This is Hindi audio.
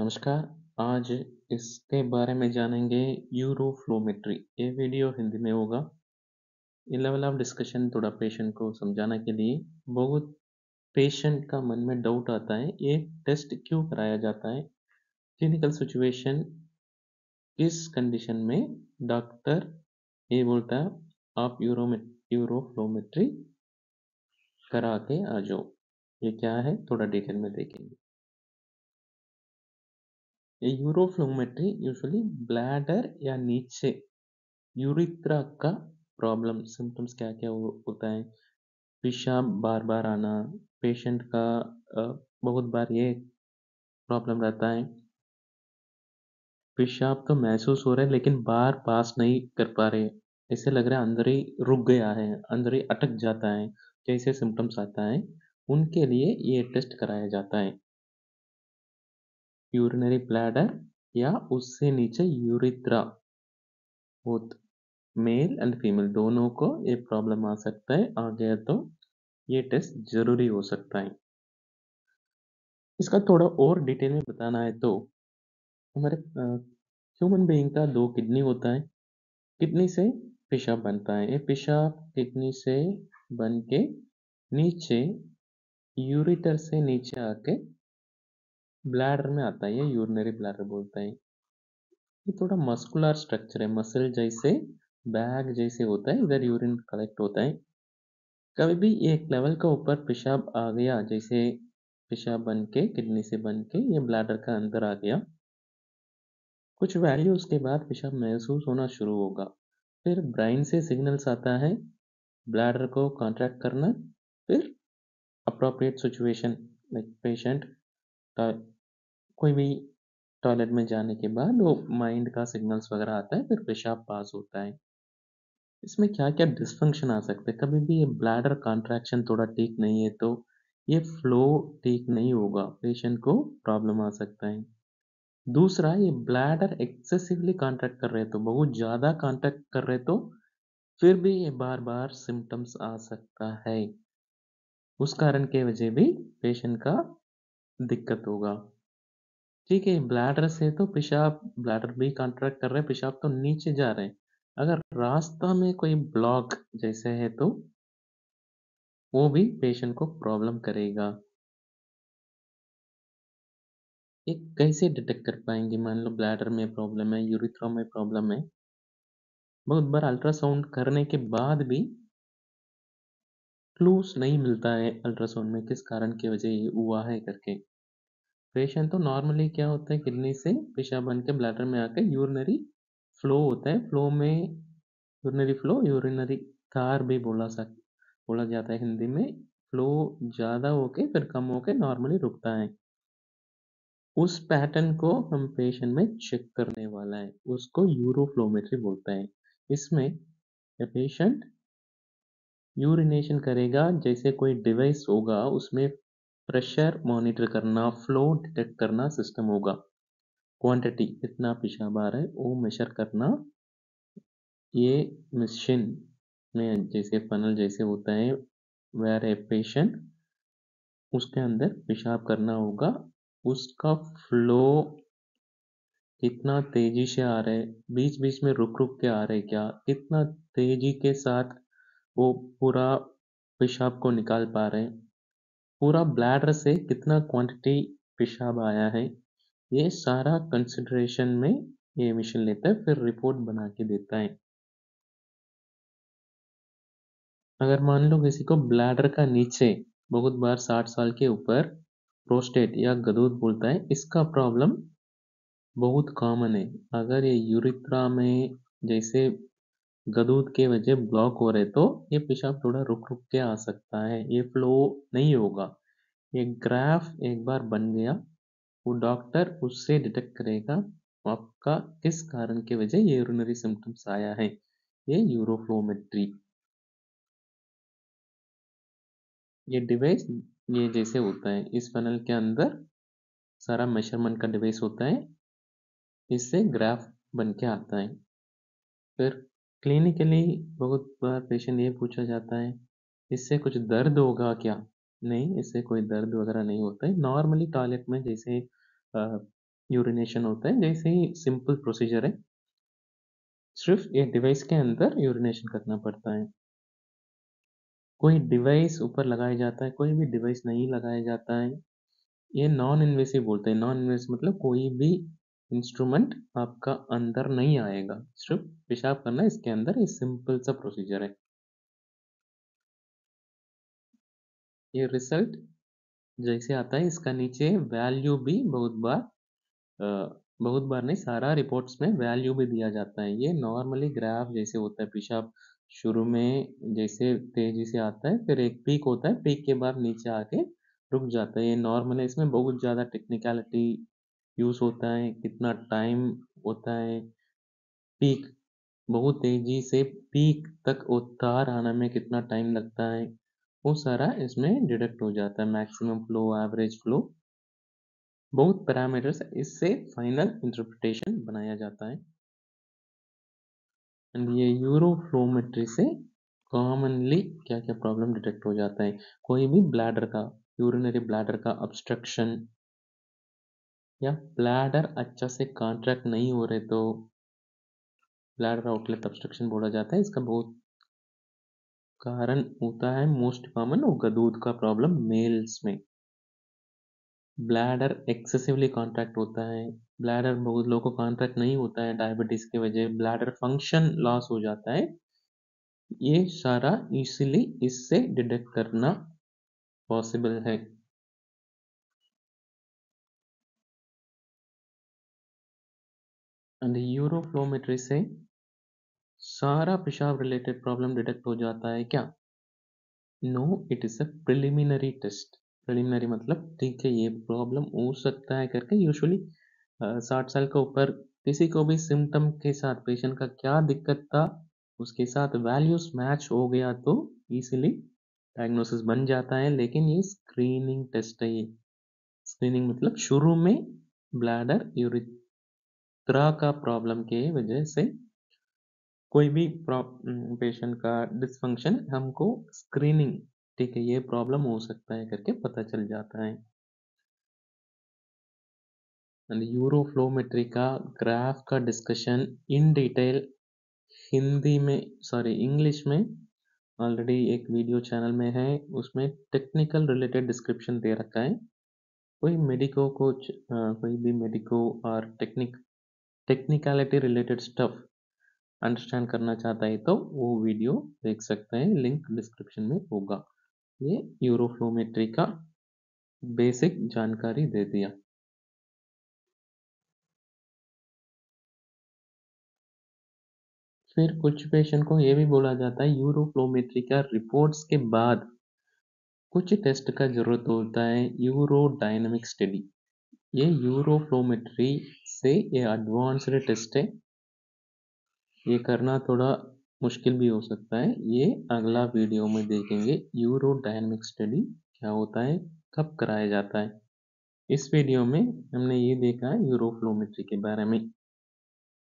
नमस्कार, आज इसके बारे में जानेंगे यूरोफ्लोमेट्री। ये वीडियो हिंदी में होगा। ये लेवल ऑफ डिस्कशन थोड़ा पेशेंट को समझाने के लिए बहुत पेशेंट का मन में डाउट आता है, ये टेस्ट क्यों कराया जाता है, क्लिनिकल सिचुएशन किस कंडीशन में डॉक्टर ये बोलता है आप यूरोफ्लोमेट्री करा के आ जाओ। ये क्या है थोड़ा डिटेल में देखेंगे। ये यूरोफ्लोमेट्री यूजुअली ब्लैडर या नीचे यूरिथ्रा का प्रॉब्लम सिम्टम्स क्या-क्या होता है? पेशाब बार-बार आना, पेशेंट का अ, बहुत बार ये प्रॉब्लम रहता है, पेशाब तो महसूस हो रहा है लेकिन बाहर पास नहीं कर पा रहे। ऐसे लग रहा है अंदर ही रुक गया है, अंदर ही अटक जाता है, जैसे सिम्टम्स आता है, उनके लिए ये टेस्ट कराया जाता है। यूरिनरी ब्लैडर या उससे नीचे urethra, both male and female दोनों को ये प्रॉब्लम आ सकता है। आ गया तो ये टेस्ट ज़रूरी हो सकता है। इसका थोड़ा और डिटेल में बताना है तो हमारे ह्यूमन बीइंग का 2 किडनी होता है। किडनी से पेशाब बनता है। ये पेशाब किडनी से बन के नीचे यूरेटर से नीचे आके ब्लैडर में आता है। ये यूरिनरी ब्लैडर बोलते हैं। ये थोड़ा मस्कुलर स्ट्रक्चर है, मसल जैसे बैग जैसे होता है, इधर यूरिन कलेक्ट होता है। कभी भी एक लेवल का ऊपर पेशाब आ गया, जैसे पेशाब बन के किडनी से बन के ये ब्लैडर का अंदर आ गया, कुछ वैल्यू उसके बाद पेशाब महसूस होना शुरू होगा। फिर ब्रेन से सिग्नल्स आता है ब्लैडर को कॉन्ट्रैक्ट करना। फिर अप्रोप्रिएट सिचुएशन लाइक पेशेंट कोई भी टॉयलेट में जाने के बाद वो माइंड का सिग्नल्स वगैरह आता है, फिर पेशाब पास होता है। इसमें क्या-क्या डिस्फंक्शन आ सकते हैं? कभी भी ये ब्लैडर कॉन्ट्रैक्शन थोड़ा ठीक नहीं है तो ये फ्लो ठीक नहीं होगा, पेशेंट को प्रॉब्लम आ सकता है। दूसरा, ये ब्लैडर एक्सेसिवली कॉन्ट्रैक्ट कर रहे हैं तो बहुत ज़्यादा कॉन्ट्रैक्ट कर रहे हैं तो फिर भी ये बार-बार सिम्पटम्स आ सकता है। उस कारण के वजह भी पेशेंट का दिक्कत होगा। ठीक है, ब्लैडर से तो पेशाब ब्लैडर भी कॉन्ट्रैक्ट कर रहे हैं, पेशाब तो नीचे जा रहे हैं। अगर रास्ता में कोई ब्लॉक जैसे है तो वो भी पेशेंट को प्रॉब्लम करेगा। ये कैसे डिटेक्ट कर पाएँगे? मान लो ब्लैडर में प्रॉब्लम है, यूरेथ्रा में प्रॉब्लम है। बहुत बार अल्ट्रासाउंड करने के बाद भी क्लूज़ नहीं मिलता है अल्ट्रासाउंड में किस कारण की वजह ये हुआ है करके। पेशेंट तो नॉर्मली क्या होता है किडनी से पेशाब बन के ब्लैडर में आके यूरिनरी फ्लो होता है। फ्लो में यूरिनरी फ्लो, यूरिनरी तार भी बोला जाता है हिंदी में। फ्लो ज़्यादा होके फिर कम होके नॉर्मली रुकता है। उस पैटर्न को हम पेशेंट में चेक करने वाला है, उसको यूरोफ्लोमेट्री बोलते हैं। इसमें पेशेंट यूरिनेशन करेगा, जैसे कोई डिवाइस होगा उसमें प्रेशर मॉनिटर करना, फ्लो डिटेक्ट करना सिस्टम होगा। क्वांटिटी कितना पेशाब आ रहा है वो मेजर करना, ये मशीन में जैसे फनल जैसे होता है, वेयर ए पेशेंट उसके अंदर पेशाब करना होगा। उसका फ्लो कितना तेजी से आ रहा है, बीच-बीच में रुक-रुक के आ रहा है क्या, कितना तेजी के साथ वो पूरा पेशाब को निकाल पा रहे हैं, पूरा ब्लैडर से कितना क्वांटिटी पेशाब आया है, ये सारा कंसिडरेशन में ये मशीन लेता है, फिर रिपोर्ट बना के देता है। अगर मान लो किसी को ब्लैडर का नीचे बहुत बार 60 साल के ऊपर प्रोस्टेट या गदूद बोलता है, इसका प्रॉब्लम बहुत कॉमन है। अगर ये यूरिथ्रा में जैसे गदूद के वजह ब्लॉक हो रहे तो ये पेशाब थोड़ा रुक-रुक के आ सकता है, ये फ्लो नहीं होगा। ये ग्राफ एक बार बन गया, वो डॉक्टर उससे डिटेक्ट करेगा आपका किस कारण की वजह ये यूरिनरी सिम्पटम्स आया है। ये यूरोफ्लोमेट्री, ये डिवाइस ये जैसे होता है, इस फनल के अंदर सारा मेजरमेंट का डिवाइस होता है, इससे ग्राफ बन के आता है। फिर क्लिनिकली बहुत बार पेशेंट ये पूछा जाता है, इससे कुछ दर्द होगा क्या? नहीं, इससे कोई दर्द वगैरह नहीं होता है। नॉर्मली टॉयलेट में जैसे यूरिनेशन होता है, जैसे ही सिंपल प्रोसीजर है, सिर्फ एक डिवाइस के अंदर यूरिनेशन करना पड़ता है। कोई डिवाइस ऊपर लगाया जाता है, कोई भी डिवाइस नहीं लगाया जाता है। ये नॉन इन्वेसिव बोलते हैं। नॉन इन्वेसिव मतलब कोई भी इंस्ट्रूमेंट आपका अंदर नहीं आएगा, सिर्फ पेशाब करना है इसके अंदर। ये सिंपल सा प्रोसीजर है। ये रिजल्ट जैसे आता है, इसका नीचे वैल्यू भी बहुत बार नहीं, सारा रिपोर्ट्स में वैल्यू भी दिया जाता है। ये नॉर्मली ग्राफ जैसे होता है, पेशाब शुरू में जैसे तेजी से आता है, फिर एक पीक होता है, पीक के बाद नीचे आके रुक जाता है। ये नॉर्मल है, इसमें बहुत ज़्यादा टेक्निकलिटी यूज़ होता है, कितना टाइम होता है, पीक बहुत तेजी से पीक तक उतार आने में कितना टाइम लगता है, वो सारा इसमें डिडक्ट हो जाता है। मैक्सिमम फ्लो, एवरेज फ्लो, बहुत पैरामीटर्स, इससे फाइनल इंटरप्रिटेशन बनाया जाता है। एंड ये यूरोफ्लोमेट्री से कॉमनली क्या क्या प्रॉब्लम डिटेक्ट हो जाता है। कोई भी ब्लैडर का, यूरिनरी ब्लैडर का ऑब्स्ट्रक्शन, या ब्लैडर अच्छा से कॉन्ट्रैक्ट नहीं हो रहे तो ब्लैडर आउटलेट ऑब्स्ट्रक्शन बोला जाता है। इसका बहुत कारण होता है, मोस्ट कॉमन होगा दूध का प्रॉब्लम मेल्स में। ब्लैडर एक्सेसिवली कॉन्ट्रैक्ट होता है, ब्लैडर बहुत लोगों को कॉन्ट्रैक्ट नहीं होता है, डायबिटीज की वजह ब्लैडर फंक्शन लॉस हो जाता है। ये सारा इसीलिए इससे डिटेक्ट करना पॉसिबल है। एंड यूरोफ्लोमेट्री से सारा पेशाब रिलेटेड प्रॉब्लम डिटेक्ट हो जाता है क्या? No, it is a preliminary test. Preliminary मतलब ठीक है, ये प्रॉब्लम हो सकता है करके। यूजुअली 60 साल के ऊपर किसी को भी सिम्टम के साथ, पेशेंट का क्या दिक्कत था उसके साथ वैल्यूज मैच हो गया तो इजीली डायग्नोसिस बन जाता है। लेकिन ये स्क्रीनिंग टेस्ट है। ये स्क्रीनिंग मतलब शुरू में ब्लैडर यूरिथ्रा का प्रॉब्लम के वजह से कोई भी पेशेंट का डिसफंक्शन हमको स्क्रीनिंग, ठीक है, ये प्रॉब्लम हो सकता है करके पता चल जाता है। एंड यूरोफ्लोमेट्री का ग्राफ का डिस्कशन इन डिटेल हिंदी में, सॉरी इंग्लिश में, ऑलरेडी एक वीडियो चैनल में है। उसमें टेक्निकल रिलेटेड डिस्क्रिप्शन दे रखा है। कोई मेडिको कोई भी मेडिको और टेक्निकलिटी रिलेटेड स्टफ अंडरस्टैंड करना चाहता है तो वो वीडियो देख सकते हैं, लिंक डिस्क्रिप्शन में होगा। ये यूरोफ्लोमेट्री का बेसिक जानकारी दे दिया। फिर कुछ पेशेंट को ये भी बोला जाता है, यूरोफ्लोमेट्री का रिपोर्ट्स के बाद कुछ टेस्ट का जरूरत होता है, यूरोडायनेमिक स्टडी। ये यूरोफ्लोमेट्री से ये एडवांस्ड टेस्ट है, ये करना थोड़ा मुश्किल भी हो सकता है। ये अगला वीडियो में देखेंगे यूरोडायनेमिक स्टडी क्या होता है, कब कराया जाता है। इस वीडियो में हमने ये देखा है यूरोफ्लोमेट्री के बारे में।